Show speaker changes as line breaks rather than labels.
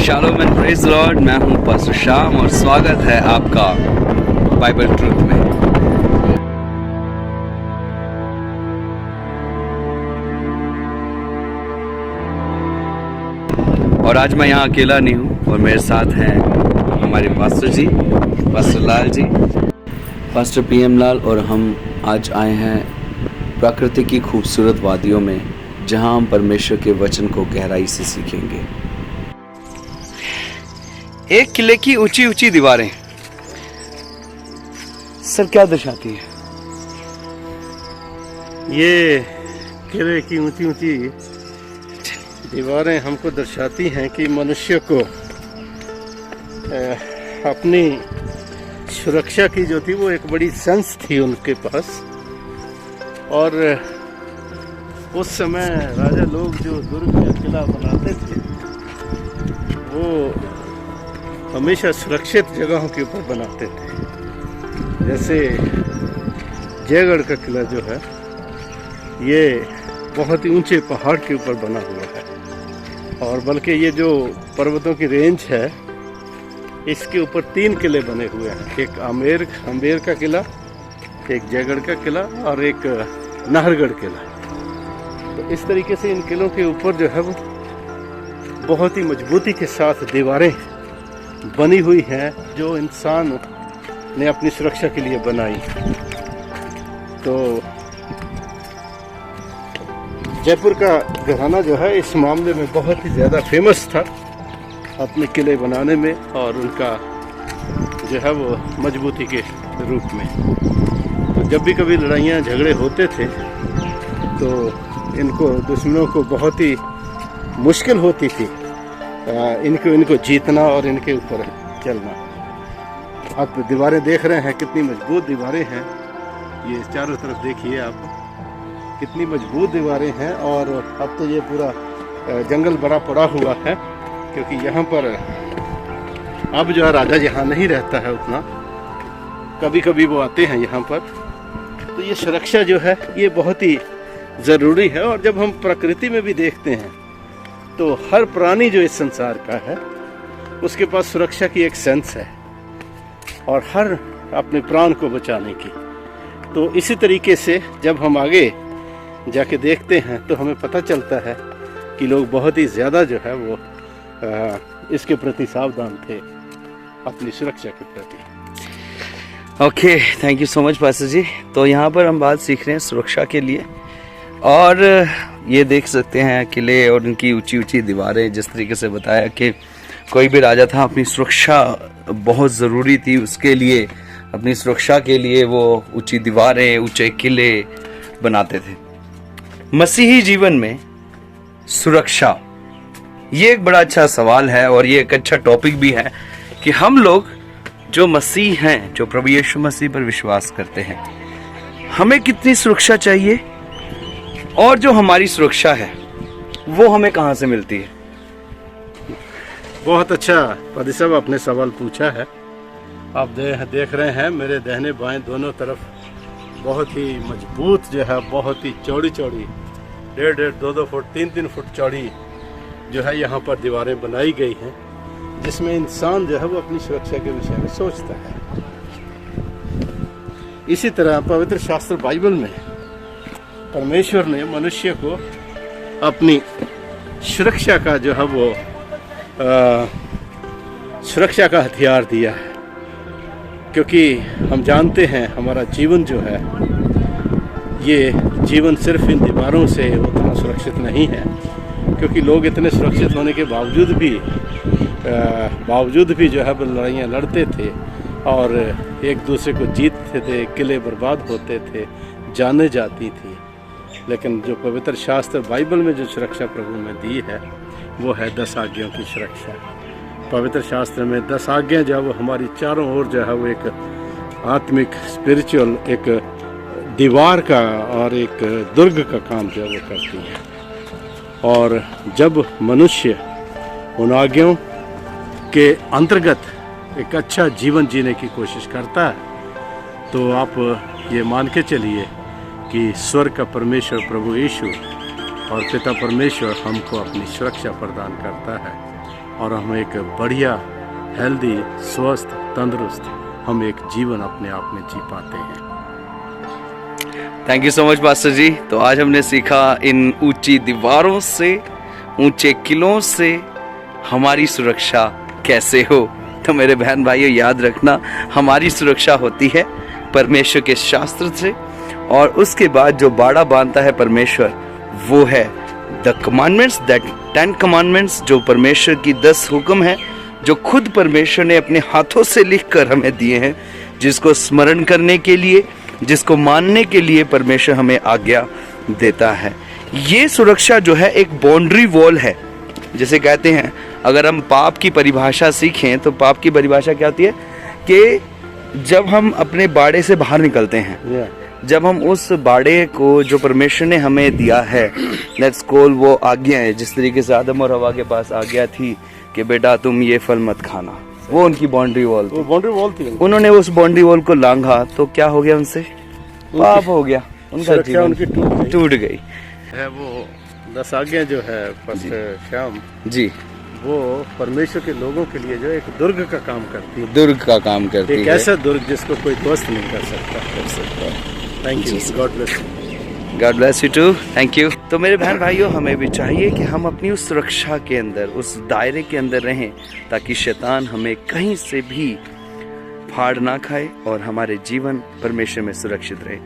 Shalom and praise Lord. मैं हूं pastor Shyam और स्वागत है आपका बाइबल ट्रूथ में। और आज मैं यहाँ अकेला नहीं हूँ और मेरे साथ हैं हमारे पास्टर जी, pastor Lal ji, pastor PM लाल। और हम आज आए हैं प्रकृति की खूबसूरत वादियों में, जहाँ हम परमेश्वर के वचन को गहराई से सीखेंगे। एक किले की ऊंची ऊंची दीवारें सर क्या दर्शाती है?
ये किले की ऊंची ऊंची दीवारें हमको दर्शाती हैं कि मनुष्य को अपनी सुरक्षा की जो थी वो एक बड़ी सेंस थी उनके पास। और उस समय राजा लोग जो दुर्ग या किला बनाते थे वो हमेशा सुरक्षित जगहों के ऊपर बनाते थे। जैसे जयगढ़ का किला जो है ये बहुत ही ऊंचे पहाड़ के ऊपर बना हुआ है, और बल्कि ये जो पर्वतों की रेंज है इसके ऊपर 3 किले बने हुए हैं। एक आमेर का किला, एक जयगढ़ का किला और एक नाहरगढ़ किला। तो इस तरीके से इन किलों के ऊपर जो है वो बहुत ही मजबूती के साथ दीवारें बनी हुई हैं जो इंसान ने अपनी सुरक्षा के लिए बनाई। तो जयपुर का घराना जो है इस मामले में बहुत ही ज़्यादा फेमस था अपने किले बनाने में और उनका जो है वो मजबूती के रूप में। तो जब भी कभी लड़ाइयाँ झगड़े होते थे तो इनको दुश्मनों को बहुत ही मुश्किल होती थी इनको जीतना और इनके ऊपर चलना। आप दीवारें देख रहे हैं कितनी मजबूत दीवारें हैं। ये चारों तरफ देखिए आप, कितनी मजबूत दीवारें हैं। और अब तो ये पूरा जंगल बड़ा पड़ा हुआ है, क्योंकि यहाँ पर अब जो है राजा यहाँ नहीं रहता है उतना, कभी कभी वो आते हैं यहाँ पर। तो ये सुरक्षा जो है ये बहुत ही ज़रूरी है। और जब हम प्रकृति में भी देखते हैं तो हर प्राणी जो इस संसार का है उसके पास सुरक्षा की एक सेंस है, और हर अपने प्राण को बचाने की। तो इसी तरीके से जब हम आगे जाके देखते हैं तो हमें पता चलता है कि लोग बहुत ही ज़्यादा जो है वो इसके प्रति सावधान थे, अपनी सुरक्षा के प्रति।
Okay, thank you so much pastor ji. तो यहाँ पर हम बात सीख रहे हैं सुरक्षा के लिए, और ये देख सकते हैं किले और उनकी ऊंची ऊंची दीवारें। जिस तरीके से बताया कि कोई भी राजा था, अपनी सुरक्षा बहुत ज़रूरी थी उसके लिए, अपनी सुरक्षा के लिए वो ऊंची दीवारें, ऊंचे किले बनाते थे। मसीही जीवन में सुरक्षा ये एक बड़ा अच्छा सवाल है, और ये एक अच्छा टॉपिक भी है कि हम लोग जो मसीह हैं, जो प्रभु यीशु मसीह पर विश्वास करते हैं, हमें कितनी सुरक्षा चाहिए, और जो हमारी सुरक्षा है वो हमें कहाँ से मिलती है।
बहुत अच्छा पादी साहब आपने सवाल पूछा है। आप देख रहे हैं मेरे दाहिने बाएं दोनों तरफ बहुत ही मजबूत जो है, बहुत ही चौड़ी 1.5, 2 फुट, 3 फुट चौड़ी जो है यहाँ पर दीवारें बनाई गई हैं, जिसमें इंसान जो है वो अपनी सुरक्षा के विषय में सोचता है। इसी तरह पवित्र शास्त्र बाइबल में परमेश्वर ने मनुष्य को अपनी सुरक्षा का जो है वो सुरक्षा का हथियार दिया है, क्योंकि हम जानते हैं हमारा जीवन जो है ये जीवन सिर्फ इन दीवारों से उतना सुरक्षित नहीं है, क्योंकि लोग इतने सुरक्षित होने के बावजूद भी जो है वो लड़ाइयाँ लड़ते थे और एक दूसरे को जीतते थे, किले बर्बाद होते थे, जाने जाती थी। लेकिन जो पवित्र शास्त्र बाइबल में जो सुरक्षा प्रभु ने दी है वो है 10 आज्ञाओं की सुरक्षा। पवित्र शास्त्र में 10 आज्ञा जो है वो हमारी चारों ओर जो है वो एक आत्मिक स्पिरिचुअल एक दीवार का और एक दुर्ग का काम जो है वो करती हैं। और जब मनुष्य उन आज्ञाओं के अंतर्गत एक अच्छा जीवन जीने की कोशिश करता है तो आप ये मान के चलिए कि स्वर्ग का परमेश्वर प्रभु यीशु और पिता परमेश्वर हमको अपनी सुरक्षा प्रदान करता है। और हम एक बढ़िया, हेल्दी, स्वस्थ, तंदुरुस्त हम एक जीवन अपने आप में जी पाते हैं।
Thank you so much pastor ji. तो आज हमने सीखा इन ऊंची दीवारों से, ऊंचे किलों से हमारी सुरक्षा कैसे हो। तो मेरे बहन भाइयों, याद रखना, हमारी सुरक्षा होती है परमेश्वर के शास्त्र से, और उसके बाद जो बाड़ा बांधता है परमेश्वर, वो है द कमांडमेंट्स, दैट 10 कमांडमेंट्स, जो परमेश्वर की 10 हुक्म है, जो खुद परमेश्वर ने अपने हाथों से लिखकर हमें दिए हैं, जिसको स्मरण करने के लिए, जिसको मानने के लिए परमेश्वर हमें आज्ञा देता है। ये सुरक्षा जो है एक बाउंड्री वॉल है। जैसे कहते हैं, अगर हम पाप की परिभाषा सीखें तो पाप की परिभाषा क्या होती है कि जब हम अपने बाड़े से बाहर निकलते हैं, जब हम उस बाड़े को जो परमेश्वर ने हमें दिया है, लेट्स कॉल वो आज्ञा है, जिस तरीके से आदम और हवा के पास आज्ञा थी कि बेटा तुम ये फल मत खाना, वो उनकी बाउंड्री वॉल थी।
बाउंड्री वॉल थी।
उन्होंने उस बाउंड्री वॉल को लांघा तो क्या हो गया, उनसे पाप हो गया, उनका जीवन
उनकी
टूट गई
है। वो 10 आज्ञा जो है पास्टर श्याम
जी,
वो परमेश्वर के लोगों के लिए जो एक दुर्ग का काम करती है।
दुर्ग का काम करती
एक
है,
ऐसा दुर्ग जिसको कोई ध्वस्त नहीं कर सकता। Thank you, god bless you.
God bless you too, thank you. तो मेरे बहन भाइयों, हमें भी चाहिए कि हम अपनी उस सुरक्षा के अंदर, उस दायरे के अंदर रहें, ताकि शैतान हमें कहीं से भी फाड़ ना खाए और हमारे जीवन परमेश्वर में सुरक्षित रहे।